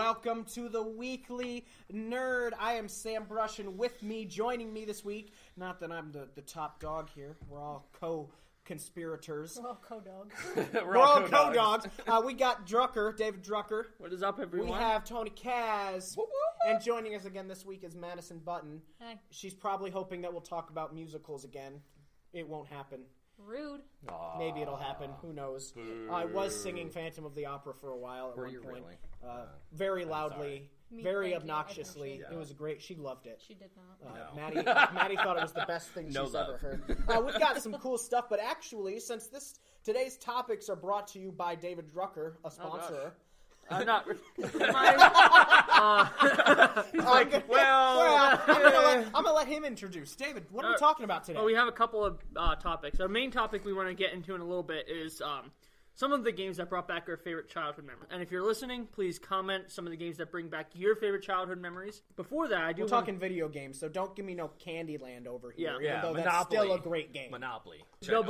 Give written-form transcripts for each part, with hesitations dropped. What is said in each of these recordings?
welcome to the Weekly Nerd. I am Sam Brush, and with me, joining me this week, not that I'm the top dog here, we're all co-conspirators. We're all co-dogs. We're all co-dogs. We got Drucker, David Drucker. What is up, everyone? We have Tony Kaz. And joining us again this week is Madison Button. Hi. She's probably hoping that we'll talk about musicals again. It won't happen. Rude. Maybe it'll happen. Who knows? I was singing Phantom of the Opera for a while at one point. Really? Very loudly, very Thank you. obnoxiously. It was great. She loved it. She did not. No. Maddie thought it was the best thing she's ever heard. We've got some cool stuff, but actually, since today's topics are brought to you by David Drucker, a sponsor. I'm not. I'm gonna let him introduce. David, what are we talking about today? Well, we have a couple of topics. Our main topic we want to get into in a little bit is some of the games that brought back our favorite childhood memories. And if you're listening, please comment some of the games that bring back your favorite childhood memories. Before that, we're talking video games, so don't give me no Candyland over here. Yeah, though Monopoly. That's still a great game. Monopoly. No,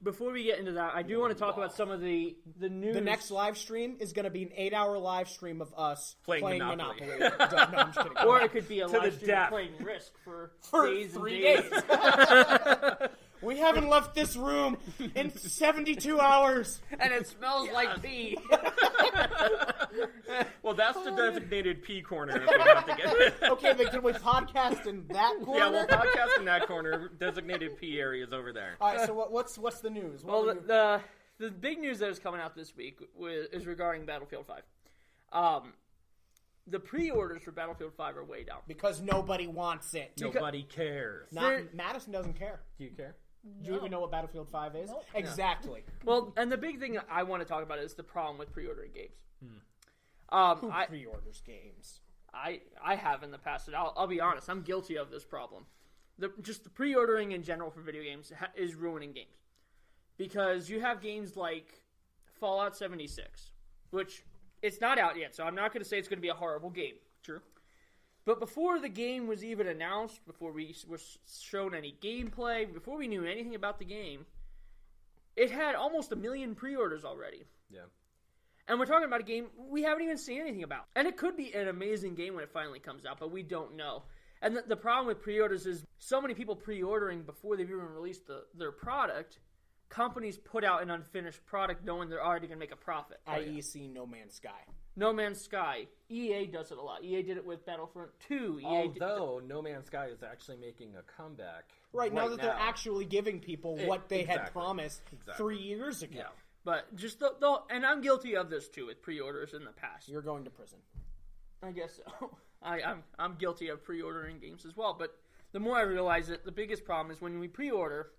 before we get into that, I do want to talk about some of the news. The next live stream is going to be an 8-hour live stream of us playing Monopoly. No, I'm just kidding. Or it could be a live stream of playing Risk for days 3 and days. We haven't left this room in 72 hours. And it smells like pee. Well, that's the designated pee corner if we have to get it. Okay, then can we podcast in that corner? Yeah, we'll podcast in that corner. Designated pee areas over there. All right, so what's the news? The big news that is coming out this week is regarding Battlefield 5. The pre-orders for Battlefield 5 are way down. Because nobody wants it. Nobody cares. Madison doesn't care. Do you care? No. Do you even know what Battlefield 5 is? Nope. Exactly. Well, and the big thing I want to talk about is the problem with pre-ordering games. Who pre-orders games? I have in the past, and I'll be honest, I'm guilty of this problem. Just the pre-ordering in general for video games is ruining games. Because you have games like Fallout 76, which it's not out yet, so I'm not going to say it's going to be a horrible game. True. But before the game was even announced, before we were shown any gameplay, before we knew anything about the game, it had almost 1 million pre-orders already. Yeah. And we're talking about a game we haven't even seen anything about. And it could be an amazing game when it finally comes out, but we don't know. And the problem with pre-orders is so many people pre-ordering before they've even released their product. Companies put out an unfinished product knowing they're already going to make a profit. I.e. see No Man's Sky. No Man's Sky. EA does it a lot. EA did it with Battlefront 2. Although No Man's Sky is actually making a comeback. Right now that they're actually giving people what they had promised 3 years ago. Yeah. But just and I'm guilty of this too with pre-orders in the past. You're going to prison. I guess so. I'm guilty of pre-ordering games as well. But the more I realize it, the biggest problem is when we pre-order,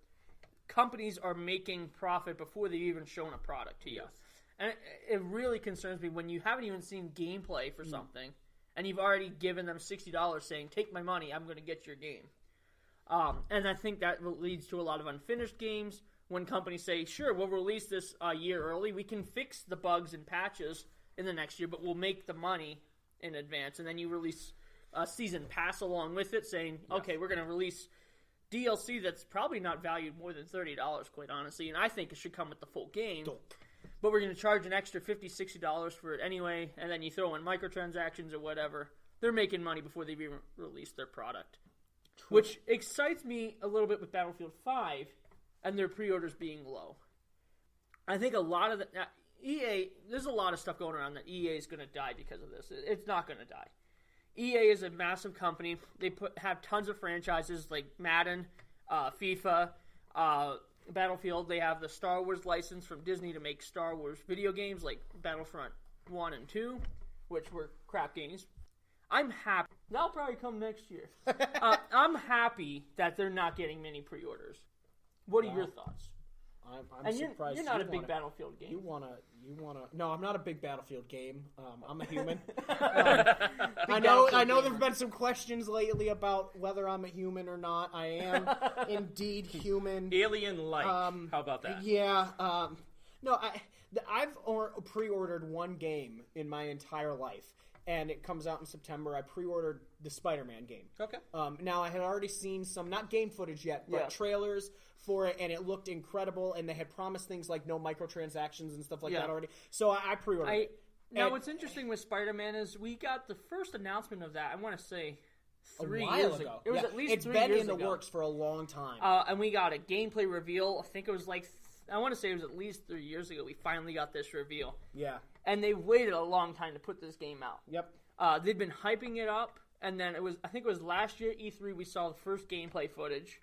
companies are making profit before they've even shown a product to you. Yes. And it really concerns me when you haven't even seen gameplay for something, and you've already given them $60 saying, take my money, I'm going to get your game. And I think that leads to a lot of unfinished games when companies say, sure, we'll release this a year early. We can fix the bugs and patches in the next year, but we'll make the money in advance. And then you release a season pass along with it saying, okay, we're going to release DLC that's probably not valued more than $30, quite honestly. And I think it should come with the full game. But we're going to charge an extra $50, $60 for it anyway, and then you throw in microtransactions or whatever. They're making money before they've even released their product. True. Which excites me a little bit with Battlefield 5 and their pre-orders being low. I think a lot of EA, there's a lot of stuff going around that EA is going to die because of this. It's not going to die. EA is a massive company. They have tons of franchises like Madden, FIFA, Battlefield. They have the Star Wars license from Disney to make Star Wars video games like Battlefront 1 and 2, which were crap games. I'm happy. That'll probably come next year. I'm happy that they're not getting many pre-orders. What are your thoughts? I'm surprised. You're not a big Battlefield game. You wanna? No, I'm not a big Battlefield game. I'm a human. I know. There've been some questions lately about whether I'm a human or not. I am indeed human. Alien-like. How about that? Yeah. No, I've pre-ordered one game in my entire life, and it comes out in September. I pre-ordered the Spider-Man game. Okay. Now, I had already seen some, not game footage yet, but trailers for it, and it looked incredible, and they had promised things like no microtransactions and stuff like that already. So I pre-ordered it. Now, what's interesting with Spider-Man is we got the first announcement of that, I want to say, 3 a while years ago. It was at least it's 3 been years in the ago. works for a long time. And we got a gameplay reveal. I think it was I want to say it was at least 3 years ago we finally got this reveal. Yeah. And they've waited a long time to put this game out. Yep. They've been hyping it up, and then I think it was last year E3 we saw the first gameplay footage.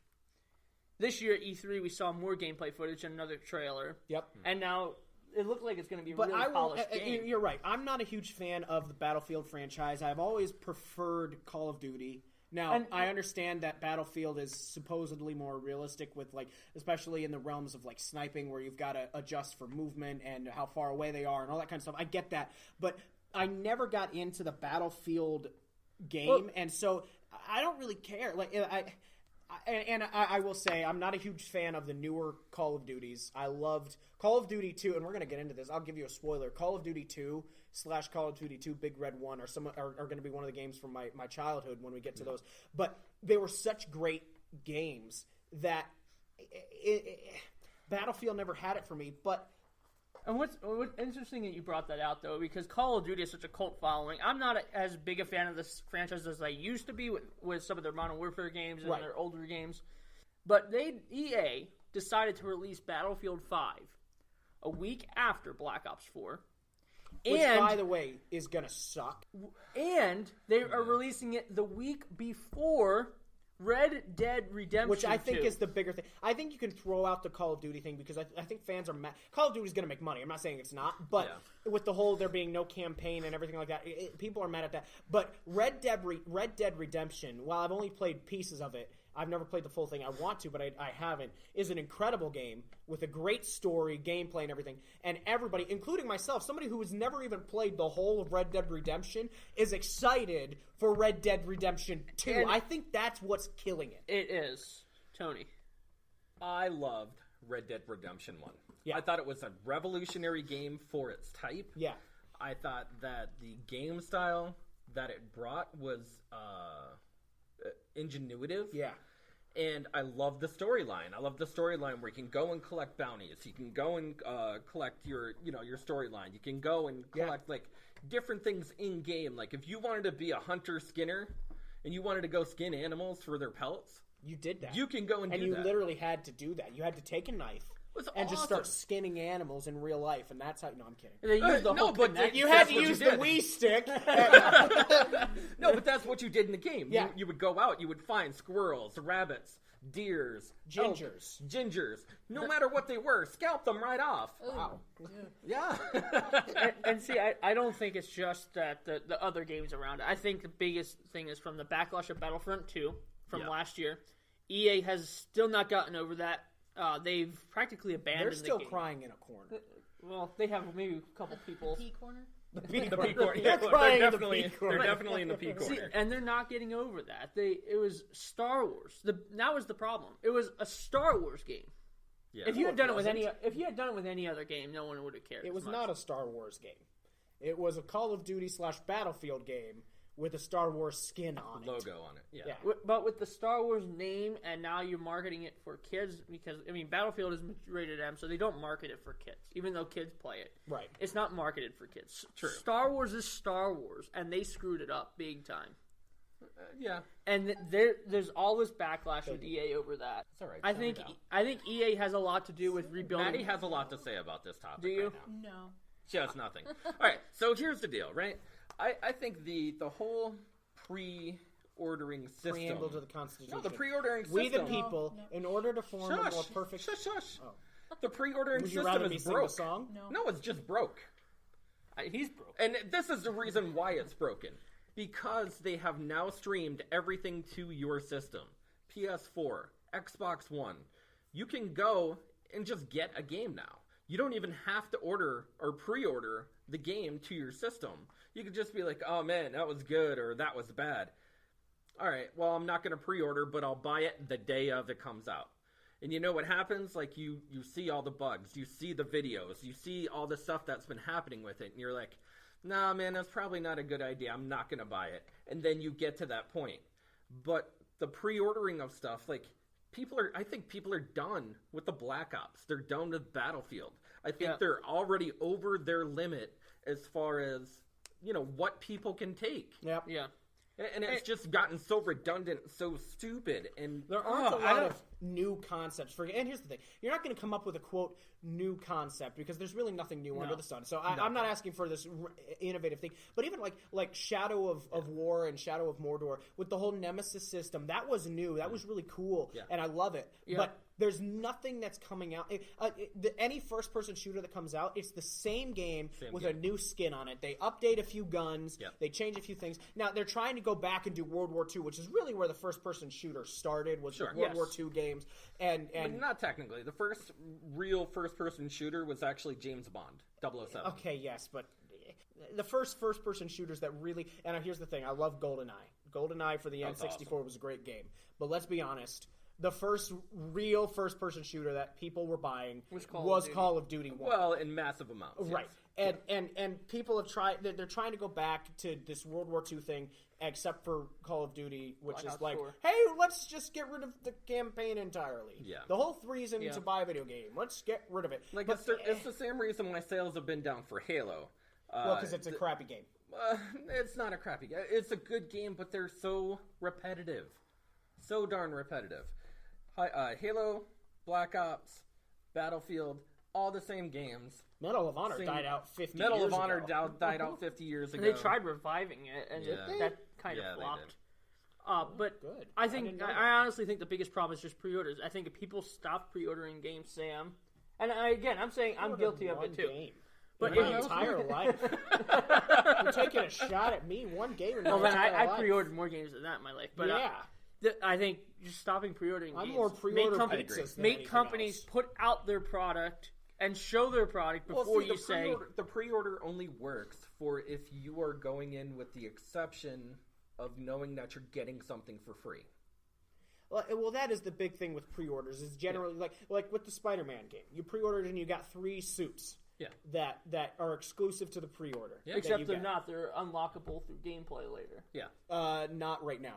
This year E3 we saw more gameplay footage and another trailer. Yep. And now it looked like it's going to be a But really polished game. You're right. I'm not a huge fan of the Battlefield franchise. I've always preferred Call of Duty. Now, I understand that Battlefield is supposedly more realistic with, like, especially in the realms of, like, sniping where you've got to adjust for movement and how far away they are and all that kind of stuff. I get that. But I never got into the Battlefield game, and so I don't really care. Like, I will say I'm not a huge fan of the newer Call of Duties. I loved Call of Duty 2, and we're going to get into this. I'll give you a spoiler. Call of Duty 2 / Call of Duty 2 Big Red 1 are going to be one of the games from my childhood when we get to those. But they were such great games that Battlefield never had it for me. But And what's interesting that you brought that out, though, because Call of Duty is such a cult following. I'm not as big a fan of this franchise as I used to be with some of their Modern Warfare games and their older games. But EA decided to release Battlefield 5 a week after Black Ops 4. Which, by the way, is going to suck. And they are releasing it the week before Red Dead Redemption 2. Which I think is the bigger thing. I think you can throw out the Call of Duty thing because I think fans are mad. Call of Duty is going to make money. I'm not saying it's not. But with the whole there being no campaign and everything like that, people are mad at that. But Red Dead Redemption, while I've only played pieces of it, I've never played the full thing. I want to, but I haven't. Is an incredible game with a great story, gameplay, and everything. And everybody, including myself, somebody who has never even played the whole of Red Dead Redemption, is excited for Red Dead Redemption 2. And I think that's what's killing it. It is. Tony. I loved Red Dead Redemption 1. Yeah. I thought it was a revolutionary game for its type. Yeah. I thought that the game style that it brought was ingenuitive. Yeah. And I love the storyline. I love the storyline where you can go and collect bounties. You can go and collect your storyline. You can go and collect like different things in game. Like if you wanted to be a hunter skinner and you wanted to go skin animals for their pelts, you did that. You can go and do that. And you literally had to do that. You had to take a knife and just start skinning animals in real life, and that's how. No, I'm kidding. They used the whole but you had to use the Wii stick. No, but that's what you did in the game. Yeah. You would go out, you would find squirrels, rabbits, deers, gingers. No matter what they were, scalp them right off. Wow. Yeah. and see, I don't think it's just that the other games around it. I think the biggest thing is from the backlash of Battlefront 2 from last year. EA has still not gotten over that. They've practically abandoned They're still the game. crying in a corner. Well, they have maybe a couple people. P corner? The P corner. They're crying in the definitely, P corner. They're definitely in the P corner. See, and they're not getting over that. It was Star Wars. That was the problem. It was a Star Wars game. Yeah. If you had done it with any other game, no one would have cared. It was not a Star Wars game. It was a Call of Duty / Battlefield game with a Star Wars skin on it. Logo on it. Yeah. But with the Star Wars name, and now you're marketing it for kids, because, I mean, Battlefield is rated M, so they don't market it for kids, even though kids play it. Right. It's not marketed for kids. True. Star Wars is Star Wars, and they screwed it up big time. Yeah. And there's all this backlash with EA over that. It's all right. I think EA has a lot to do with rebuilding. Maddie has a lot to say about this topic. Do you? Right now. No. She has nothing. All right, so here's the deal, right? I think the whole pre-ordering system. Preamble to the Constitution. No, the pre-ordering system. We the people, in order to form a more perfect. Shush. Oh. The pre-ordering Would you system rather me is sing broke. the song? No. No, it's just broke. He's broke. And this is the reason why it's broken. Because they have now streamed everything to your system. PS4, Xbox One. You can go and just get a game now. You don't even have to order or pre-order the game to your system. You could just be like, oh man, that was good or that was bad. All right, well, I'm not going to pre-order, but I'll buy it the day of it comes out. And you know what happens? Like, you see all the bugs. You see the videos. You see all the stuff that's been happening with it. And you're like, nah, man, that's probably not a good idea. I'm not going to buy it. And then you get to that point. But the pre-ordering of stuff, like, I think people are done with the Black Ops. They're done with Battlefield. I think they're already over their limit as far as, what people can take. Yep. Yeah. And it's just gotten so redundant, so stupid, and there aren't a lot of new concepts for. And here's the thing: you're not going to come up with a quote new concept because there's really nothing new under the sun. So I'm not asking for this innovative thing, but even like Shadow of War and Shadow of Mordor with the whole Nemesis system, that was new. That was really cool, and I love it. Yeah. But there's nothing that's coming out. Any first-person shooter that comes out, it's the same game with a new skin on it. They update a few guns. Yep. They change a few things. Now, they're trying to go back and do World War II, which is really where the first-person shooter started, was the World War II games. But not technically. The first real first-person shooter was actually James Bond, 007. Okay, yes, but the first-person shooters that really... And here's the thing. I love GoldenEye. GoldenEye for the N64 was a great game. But let's be honest... The first real first-person shooter that people were buying was Call of Duty 1. Well, in massive amounts. Right. Yes. And people have tried... They're trying to go back to this World War II thing, except for Call of Duty, which is like, hey, let's just get rid of the campaign entirely. Yeah. The whole reason to buy a video game. Let's get rid of it. Like, it's the same reason why sales have been down for Halo. Well, because it's a crappy game. It's not a crappy game. It's a good game, but they're so repetitive. So darn repetitive. Halo, Black Ops, Battlefield, all the same games. Medal of Honor died out 50 years ago. Medal of Honor died out 50 years ago. And they tried reviving it, and that kind of flopped. But good. I honestly think the biggest problem is just pre-orders. I think if people stop pre-ordering games, Sam, and I'm saying I'm guilty of it too. Game. But my entire life, you're taking a shot at me. One game. Well, then I pre-ordered more games than that in my life. But I think just stopping pre-ordering games. I'm more pre-order pizzas than make companies else. Put out their product and show their product before you say... The pre-order only works for if you are going in with the exception of knowing that you're getting something for free. Well, that is the big thing with pre-orders. Is generally like with the Spider-Man game. You pre-ordered and you got 3 suits. Yeah. That are exclusive to the pre-order. Yeah. Except they're not. They're unlockable through gameplay later. Yeah. Not right now.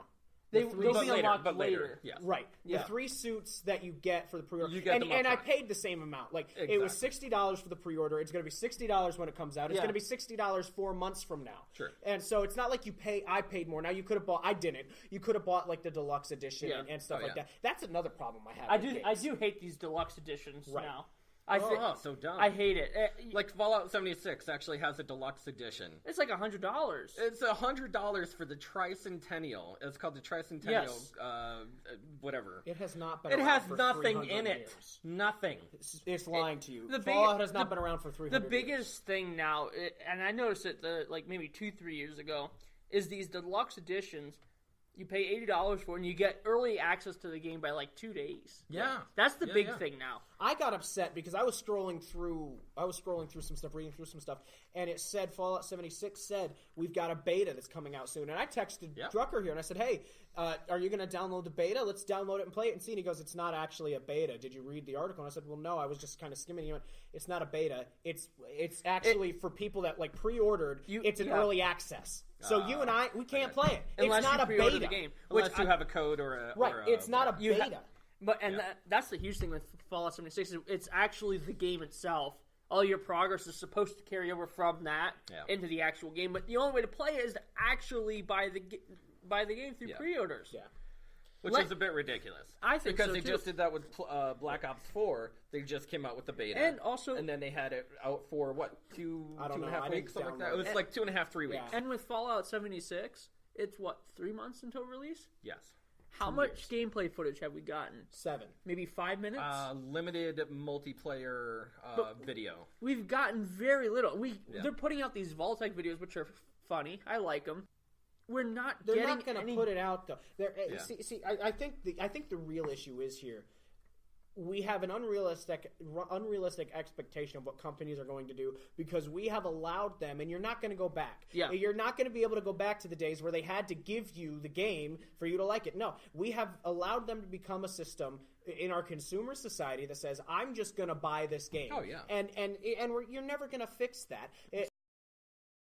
They'll be unlocked later. Yes. Right. Yeah. The 3 suits that you get for the pre-order. And I paid the same amount. Like, exactly. It was $60 for the pre-order. It's going to be $60 when it comes out. It's going to be $60 4 months from now. Sure. And so it's not like I paid more. Now, you could have bought... I didn't. You could have bought, like, the deluxe edition and stuff like that. That's another problem I have with games. I do hate these deluxe editions now. So dumb. I hate it. Like Fallout 76 actually has a deluxe edition. It's like $100. It's $100 for the Tricentennial. It's called the Tricentennial, whatever. It has not been. It around has for nothing in it. Years. Nothing. It's lying to you. Fallout has not been around for 300 years. The biggest thing now, and I noticed it like maybe 2-3 years ago, is these deluxe editions. You pay $80 for it, and you get early access to the game by like 2 days. Yeah, that's the big thing now. I got upset because I was scrolling through some stuff, reading through some stuff, and it said Fallout 76 said we've got a beta that's coming out soon. And I texted Drucker here and I said, "Hey, are you going to download the beta? Let's download it and play it and see." And he goes, "It's not actually a beta. Did you read the article?" And I said, "Well, no, I was just kind of skimming." He went, "It's not a beta. It's actually for people that like pre-ordered. It's an early access." So you and we can't play it. Unless it's not you a beta. The game. Unless you have a code or a... Right, it's not a beta. That's the huge thing with Fallout 76 is it's actually the game itself. All your progress is supposed to carry over from that into the actual game. But the only way to play it is to actually buy the game through pre-orders. Yeah. Which is a bit ridiculous. I think because so, they too. just did that with Black Ops 4. They just came out with the beta. And then they had it out for, 2.5 weeks? Something like that. It was like 2.5, 3 weeks. And with Fallout 76, it's 3 months until release? Yes. How much gameplay footage have we gotten? 7. Maybe 5 minutes? Limited multiplayer video. We've gotten very little. They're putting out these Vault-Tec videos, which are funny. I like them. They're not going to put it out though. See, I think the real issue is here. We have an unrealistic expectation of what companies are going to do because we have allowed them, and you're not going to go back. Yeah. You're not going to be able to go back to the days where they had to give you the game for you to like it. No, we have allowed them to become a system in our consumer society that says, I'm just going to buy this game. Oh, yeah. And you're never going to fix that.